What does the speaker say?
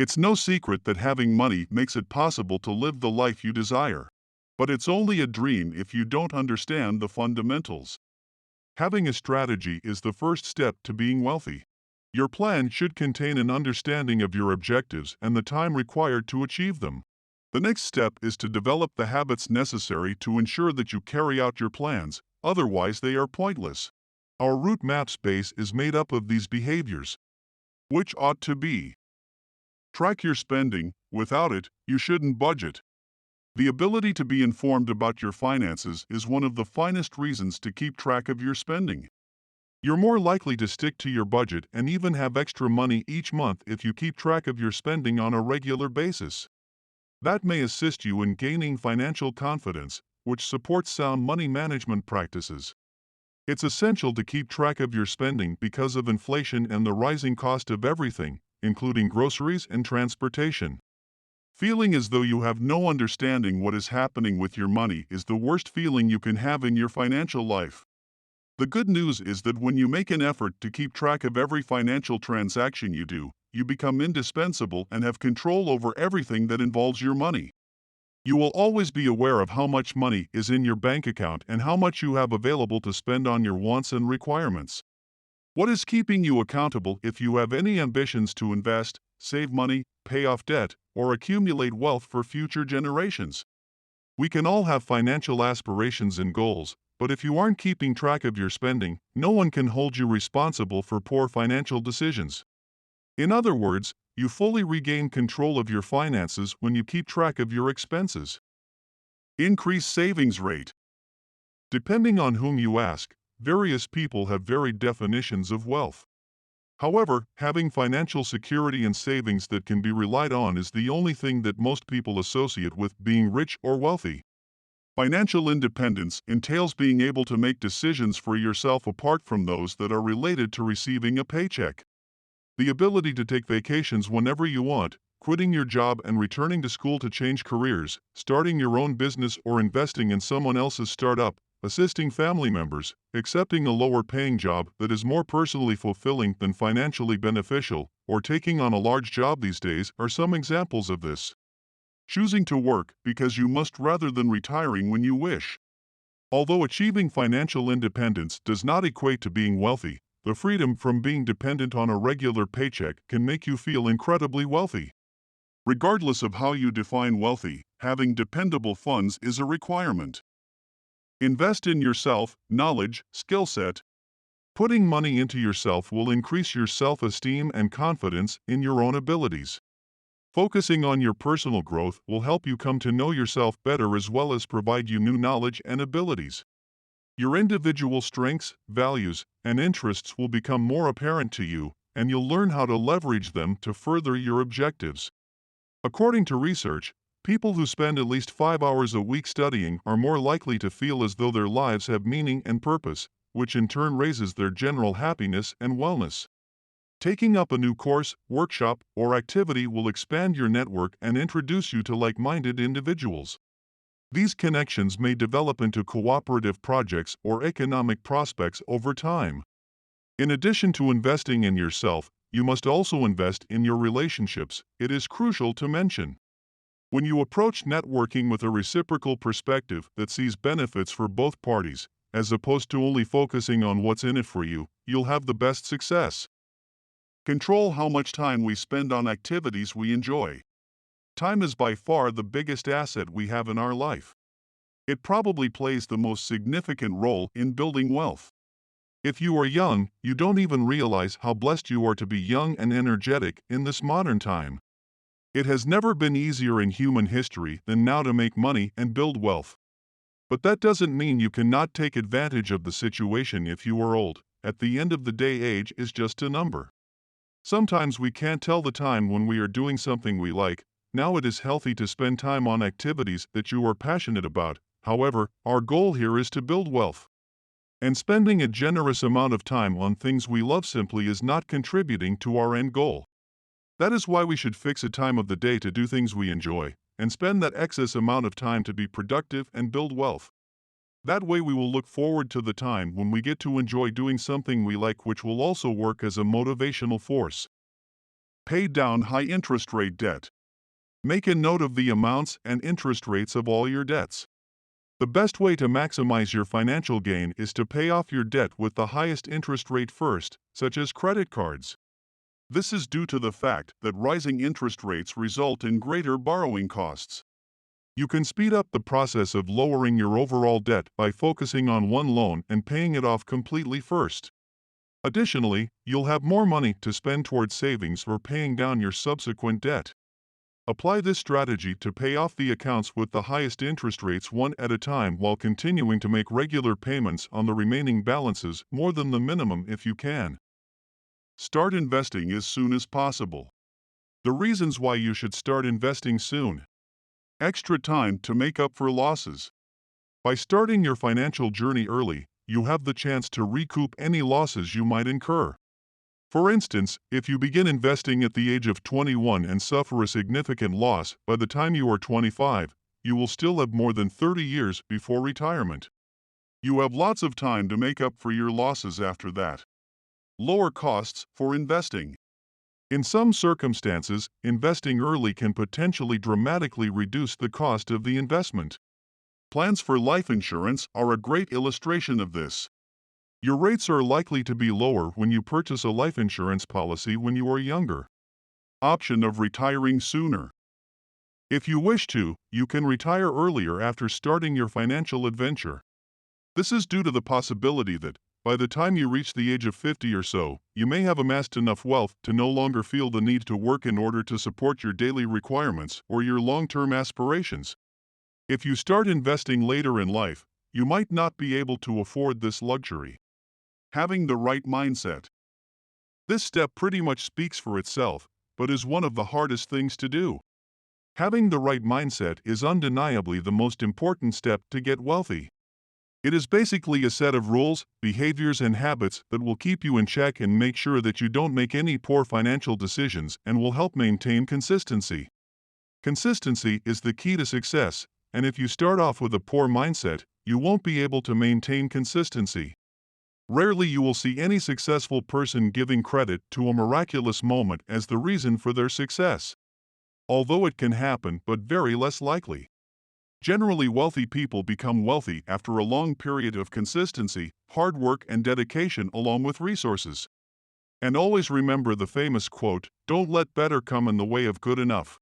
It's no secret that having money makes it possible to live the life you desire. But it's only a dream if you don't understand the fundamentals. Having a strategy is the first step to being wealthy. Your plan should contain an understanding of your objectives and the time required to achieve them. The next step is to develop the habits necessary to ensure that you carry out your plans, otherwise they are pointless. Our route map space is made up of these behaviors, which ought to be: track your spending. Without it, you shouldn't budget. The ability to be informed about your finances is one of the finest reasons to keep track of your spending. You're more likely to stick to your budget and even have extra money each month if you keep track of your spending on a regular basis. That may assist you in gaining financial confidence, which supports sound money management practices. It's essential to keep track of your spending because of inflation and the rising cost of everything, including groceries and transportation. Feeling as though you have no understanding what is happening with your money is the worst feeling you can have in your financial life. The good news is that when you make an effort to keep track of every financial transaction you do, you become indispensable and have control over everything that involves your money. You will always be aware of how much money is in your bank account and how much you have available to spend on your wants and requirements. What is keeping you accountable if you have any ambitions to invest, save money, pay off debt, or accumulate wealth for future generations? We can all have financial aspirations and goals, but if you aren't keeping track of your spending, no one can hold you responsible for poor financial decisions. In other words, you fully regain control of your finances when you keep track of your expenses. Increase savings rate. Depending on whom you ask, various people have varied definitions of wealth. However, having financial security and savings that can be relied on is the only thing that most people associate with being rich or wealthy. Financial independence entails being able to make decisions for yourself apart from those that are related to receiving a paycheck. The ability to take vacations whenever you want, quitting your job and returning to school to change careers, starting your own business or investing in someone else's startup, assisting family members, accepting a lower-paying job that is more personally fulfilling than financially beneficial, or taking on a large job these days are some examples of this. Choosing to work because you must rather than retiring when you wish. Although achieving financial independence does not equate to being wealthy, the freedom from being dependent on a regular paycheck can make you feel incredibly wealthy. Regardless of how you define wealthy, having dependable funds is a requirement. Invest in yourself, knowledge, skill set. Putting money into yourself will increase your self-esteem and confidence in your own abilities. Focusing on your personal growth will help you come to know yourself better as well as provide you new knowledge and abilities. Your individual strengths, values, and interests will become more apparent to you, and you'll learn how to leverage them to further your objectives. According to research, people who spend at least 5 hours a week studying are more likely to feel as though their lives have meaning and purpose, which in turn raises their general happiness and wellness. Taking up a new course, workshop, or activity will expand your network and introduce you to like-minded individuals. These connections may develop into cooperative projects or economic prospects over time. In addition to investing in yourself, you must also invest in your relationships. It is crucial to mention. When you approach networking with a reciprocal perspective that sees benefits for both parties, as opposed to only focusing on what's in it for you, you'll have the best success. Control how much time we spend on activities we enjoy. Time is by far the biggest asset we have in our life. It probably plays the most significant role in building wealth. If you are young, you don't even realize how blessed you are to be young and energetic in this modern time. It has never been easier in human history than now to make money and build wealth. But that doesn't mean you cannot take advantage of the situation if you are old. At the end of the day, age is just a number. Sometimes we can't tell the time when we are doing something we like. Now it is healthy to spend time on activities that you are passionate about. However, our goal here is to build wealth. And spending a generous amount of time on things we love simply is not contributing to our end goal. That is why we should fix a time of the day to do things we enjoy, and spend that excess amount of time to be productive and build wealth. That way we will look forward to the time when we get to enjoy doing something we like, which will also work as a motivational force. Pay down high interest rate debt. Make a note of the amounts and interest rates of all your debts. The best way to maximize your financial gain is to pay off your debt with the highest interest rate first, such as credit cards. This is due to the fact that rising interest rates result in greater borrowing costs. You can speed up the process of lowering your overall debt by focusing on one loan and paying it off completely first. Additionally, you'll have more money to spend towards savings or paying down your subsequent debt. Apply this strategy to pay off the accounts with the highest interest rates one at a time while continuing to make regular payments on the remaining balances more than the minimum if you can. Start investing as soon as possible. The reasons why you should start investing soon. Extra time to make up for losses. By starting your financial journey early, you have the chance to recoup any losses you might incur. For instance, if you begin investing at the age of 21 and suffer a significant loss by the time you are 25, you will still have more than 30 years before retirement. You have lots of time to make up for your losses after that. Lower costs for investing. In some circumstances, investing early can potentially dramatically reduce the cost of the investment. Plans for life insurance are a great illustration of this. Your rates are likely to be lower when you purchase a life insurance policy when you are younger. Option of retiring sooner. If you wish to, you can retire earlier after starting your financial adventure. This is due to the possibility that, by the time you reach the age of 50 or so, you may have amassed enough wealth to no longer feel the need to work in order to support your daily requirements or your long-term aspirations. If you start investing later in life, you might not be able to afford this luxury. Having the right mindset. This step pretty much speaks for itself, but is one of the hardest things to do. Having the right mindset is undeniably the most important step to get wealthy. It is basically a set of rules, behaviors, and habits that will keep you in check and make sure that you don't make any poor financial decisions and will help maintain consistency. Consistency is the key to success, and if you start off with a poor mindset, you won't be able to maintain consistency. Rarely you will see any successful person giving credit to a miraculous moment as the reason for their success. Although it can happen, but very less likely. Generally, wealthy people become wealthy after a long period of consistency, hard work, and dedication along with resources. And always remember the famous quote, "Don't let better come in the way of good enough."